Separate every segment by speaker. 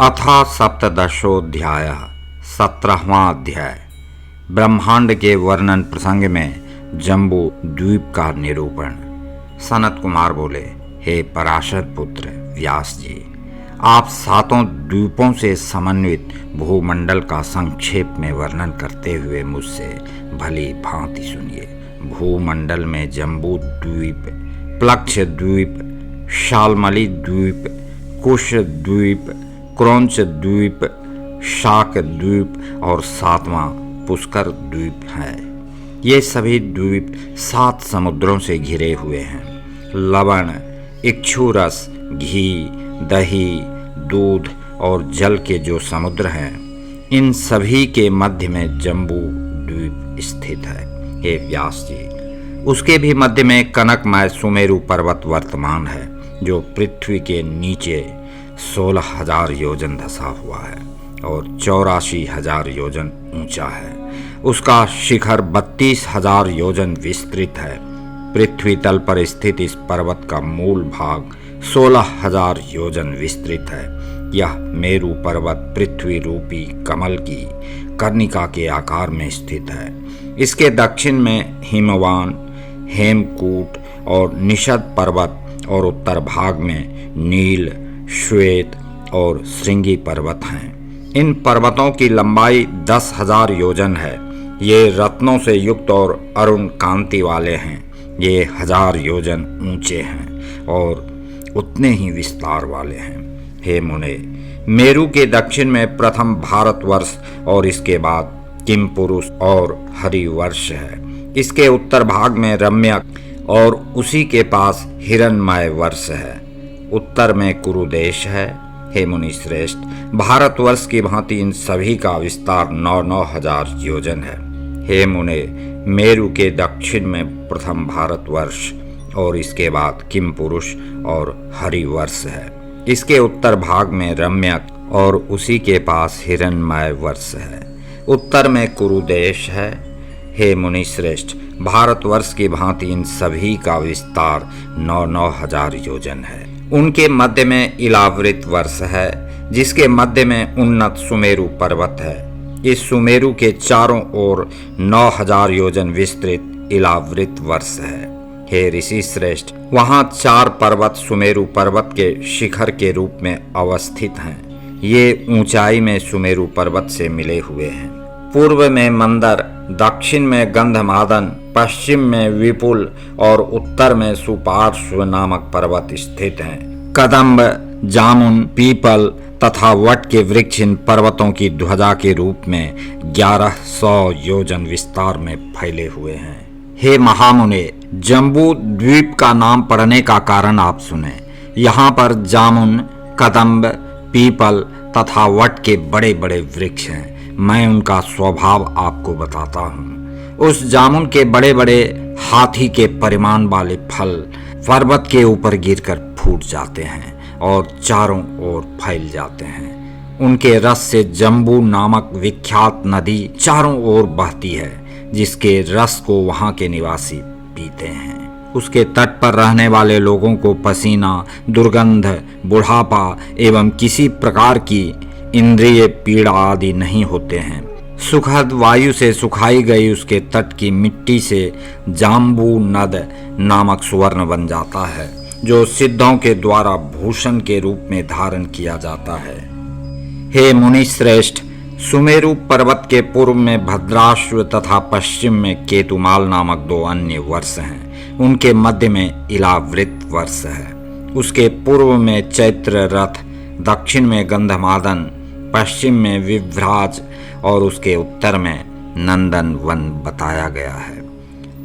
Speaker 1: अथ सप्तदशोऽध्यायः 17वां अध्याय। ब्रह्मांड के वर्णन प्रसंग में जम्बू द्वीप का निरूपण। सनत कुमार बोले, हे पराशर पुत्र व्यास जी, आप 7 द्वीपों से समन्वित भूमंडल का संक्षेप में वर्णन करते हुए मुझसे भली भांति सुनिए। भूमंडल में जम्बू द्वीप, प्लक्ष द्वीप, शालमली द्वीप, कुश द्वीप, क्रौंच द्वीप, शाक द्वीप और 7वां पुष्कर द्वीप है। ये सभी द्वीप 7 समुद्रों से घिरे हुए हैं। लवण, इक्षुरस, घी, दही, दूध और जल के जो समुद्र हैं, इन सभी के मध्य में जम्बू द्वीप स्थित है। हे व्यास जी, उसके भी मध्य में कनकमय सुमेरु पर्वत वर्तमान है, जो पृथ्वी के नीचे 16,000 योजन धसा हुआ है और 84,000 योजन ऊंचा है। उसका शिखर 32,000 योजन विस्तृत है। पृथ्वी तल पर स्थित इस पर्वत का मूल भाग 16,000 योजन विस्तृत है। यह मेरु पर्वत पृथ्वी रूपी कमल की कर्णिका के आकार में स्थित है। इसके दक्षिण में हिमवान, हेमकूट और निषद पर्वत और उत्तर भाग में नील, श्वेत और श्रृंगी पर्वत हैं। इन पर्वतों की लंबाई 10,000 योजन है। ये रत्नों से युक्त और अरुण कांति वाले हैं। ये 1000 योजन ऊंचे हैं और उतने ही विस्तार वाले हैं। हे मुने, मेरु के दक्षिण में प्रथम भारतवर्ष और इसके बाद किमपुरुष और हरिवर्ष है। इसके उत्तर भाग में रम्यक और उसी के पास हिरण्मय वर्ष है। उत्तर में कुरुदेश है। हे मुनि श्रेष्ठ, भारतवर्ष की भांति इन सभी का विस्तार 9,9 हजार योजन है। हे मुने, मेरु के दक्षिण में प्रथम भारतवर्ष और इसके बाद किमपुरुष और हरिवर्ष है। इसके उत्तर भाग में रम्यक और उसी के पास हिरण्मय वर्ष है। उत्तर में कुरुदेश है। हे मुनि श्रेष्ठ, भारतवर्ष की भांति इन सभी का विस्तार 9,9 हजार योजन है। उनके मध्य में इलावृत वर्ष है, जिसके मध्य में उन्नत सुमेरु पर्वत है। इस सुमेरु के चारों ओर 9,000 योजन विस्तृत इलावृत वर्ष है। हे ऋषि श्रेष्ठ, वहाँ 4 पर्वत सुमेरु पर्वत के शिखर के रूप में अवस्थित हैं। ये ऊंचाई में सुमेरु पर्वत से मिले हुए हैं। पूर्व में मंदर, दक्षिण में गंधमादन, पश्चिम में विपुल और उत्तर में सुपार्श्व नामक पर्वत स्थित हैं। कदम्ब, जामुन, पीपल तथा वट के वृक्ष इन पर्वतों की ध्वजा के रूप में 1100 योजन विस्तार में फैले हुए हैं। हे महामुने, जम्बू द्वीप का नाम पड़ने का कारण आप सुने। यहाँ पर जामुन, कदम्ब, पीपल तथा वट के बड़े बड़े वृक्ष हैं। मैं उनका स्वभाव आपको बताता हूँ। उस जामुन के बड़े बड़े हाथी के परिमाण वाले फल पर्वत के ऊपर गिरकर फूट जाते हैं और चारों ओर फैल जाते हैं। उनके रस से जम्बू नामक विख्यात नदी चारों ओर बहती है, जिसके रस को वहाँ के निवासी पीते हैं। उसके तट पर रहने वाले लोगों को पसीना, दुर्गंध, बुढ़ापा एवं किसी प्रकार की इंद्रिय पीड़ा आदि नहीं होते हैं। सुखद वायु से सुखाई गई उसके तट की मिट्टी से जाम्बू नद नामक सुवर्ण बन जाता है, जो सिद्धों के द्वारा भूषण के रूप में धारण किया जाता है। हे मुनि श्रेष्ठ, सुमेरु पर्वत के पूर्व में भद्राश्व तथा पश्चिम में केतुमाल नामक 2 अन्य वर्ष हैं। उनके मध्य में इलावृत वर्ष है। उसके पूर्व में चैत्र रथ, दक्षिण में गंधमादन, पश्चिम में विभ्राज और उसके उत्तर में नंदन वन बताया गया है।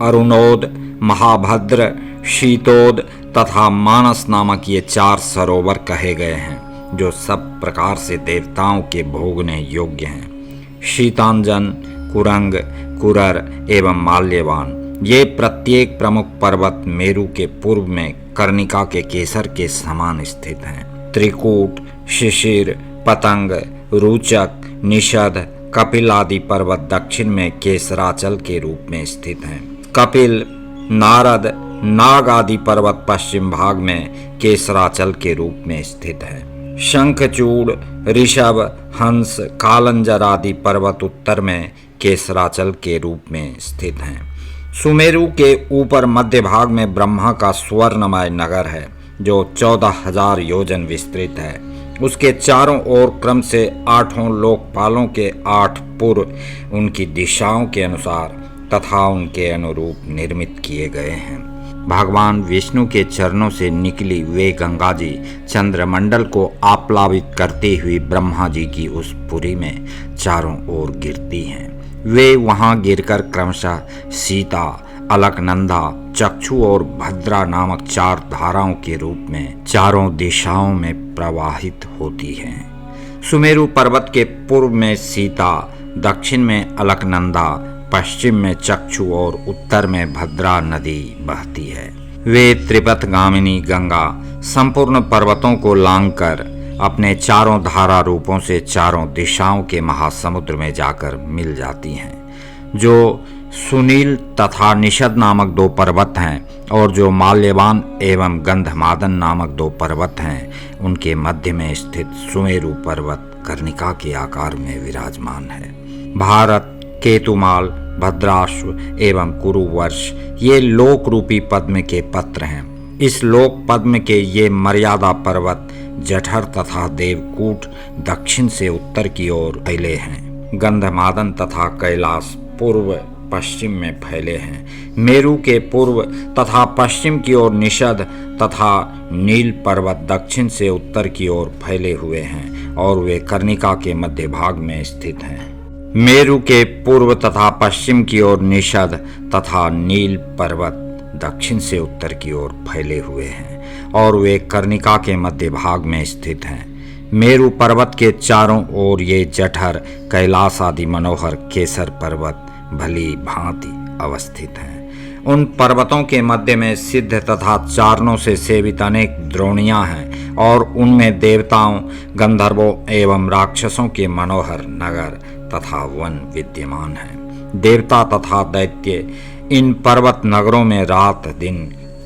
Speaker 1: अरुणोद, महाभद्र, शीतोद तथा मानस नामक ये 4 सरोवर कहे गए हैं, जो सब प्रकार से देवताओं के भोगने योग्य हैं। शीतांजन, कुरंग, कुरर एवं माल्यवान, ये प्रत्येक प्रमुख पर्वत मेरु के पूर्व में कर्णिका के केसर के समान स्थित हैं। त्रिकूट, शिशिर, पतंग, रुचक, निषद, कपिल आदि पर्वत दक्षिण में केसराचल के रूप में स्थित हैं। कपिल, नारद, नाग आदि पर्वत पश्चिम भाग में केसराचल के रूप में स्थित है। शंखचूड़, ऋषभ, हंस, कालंजर आदि पर्वत उत्तर में केसराचल के रूप में स्थित हैं। सुमेरु के ऊपर मध्य भाग में ब्रह्मा का स्वर्णमय नगर है जो 14,000 योजन विस्तृत है। उसके चारों ओर क्रम से 8 लोकपालों के 8 पुर उनकी दिशाओं के अनुसार तथा उनके अनुरूप निर्मित किए गए हैं। भगवान विष्णु के चरणों से निकली वे गंगा जी चंद्रमंडल को आप्लावित करती हुई ब्रह्मा जी की उस पुरी में चारों ओर गिरती हैं। वे वहां गिरकर क्रमशः सीता, अलकनंदा, चक्षु और भद्रा नामक 4 धाराओं के रूप में चारों दिशाओं में प्रवाहित होती हैं। सुमेरु पर्वत के पूर्व में सीता, दक्षिण में अलकनंदा, पश्चिम में चक्षु और उत्तर में भद्रा नदी बहती है। वे त्रिपथगामिनी गंगा संपूर्ण पर्वतों को लांघकर अपने चारों धारा रूपों से चारों दिशाओं के महासमुद्र में जाकर मिल जाती हैं। जो सुनील तथा निषद नामक 2 पर्वत हैं और जो माल्यवान एवं गंधमादन नामक 2 पर्वत हैं, उनके मध्य में स्थित सुमेरु पर्वत कर्णिका के आकार में विराजमान है। भारत, केतुमाल, भद्राश्व एवं कुरुवर्ष ये लोक रूपी पद्म के पत्र हैं। इस लोक पद्म के ये मर्यादा पर्वत जठर तथा देवकूट दक्षिण से उत्तर की ओर फैले हैं। गंधमादन तथा कैलाश पूर्व पश्चिम में फैले हैं। मेरु के पूर्व तथा पश्चिम की ओर निषद तथा नील पर्वत दक्षिण से उत्तर की ओर फैले हुए हैं और वे कर्णिका के मध्य भाग में स्थित हैं। मेरु के पूर्व तथा पश्चिम की ओर निषद तथा नील पर्वत दक्षिण से उत्तर की ओर फैले हुए हैं और वे कर्णिका के मध्य भाग में स्थित हैं। मेरु पर्वत के चारों ओर ये जठर, कैलाश आदि मनोहर केसर पर्वत भली भांति अवस्थित हैं। उन पर्वतों के मध्य में सिद्ध तथा चारणों से सेवित अनेक द्रोणियां हैं और उनमें देवताओं, गंधर्वों एवं राक्षसों के मनोहर नगर तथा वन विद्यमान हैं। देवता तथा दैत्य इन पर्वत नगरों में रात दिन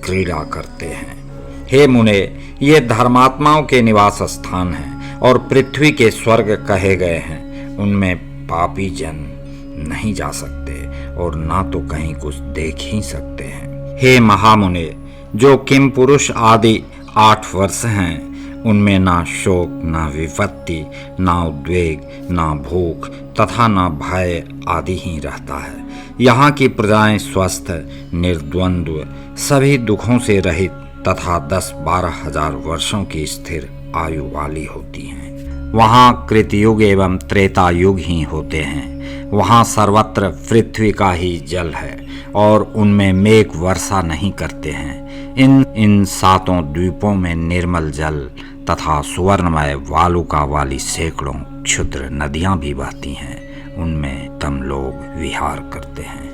Speaker 1: क्रीड़ा करते हैं। हे मुने, ये धर्मात्माओं के निवास स्थान हैं और पृथ्वी के स्वर्ग कहे गए हैं। उनमें पापी जन नहीं जा सकते और ना तो कहीं कुछ देख ही सकते हैं। हे महामुने, जो किम पुरुष आदि 8 वर्ष हैं, उनमें ना शोक, ना विपत्ति, ना उद्वेग, ना भूख तथा ना भय आदि ही रहता है। यहाँ की प्रजाएं स्वस्थ, निर्द्वंद्व, सभी दुखों से रहित तथा 10-12 हजार वर्षों की स्थिर आयु वाली होती हैं। वहाँ कृतयुग एवं त्रेता युग ही होते हैं। वहाँ सर्वत्र पृथ्वी का ही जल है और उनमें मेघ वर्षा नहीं करते हैं। इन 7 द्वीपों में निर्मल जल तथा सुवर्णमय वालुका वाली सैकड़ों क्षुद्र नदियां भी बहती हैं। उनमें तम लोग विहार करते हैं।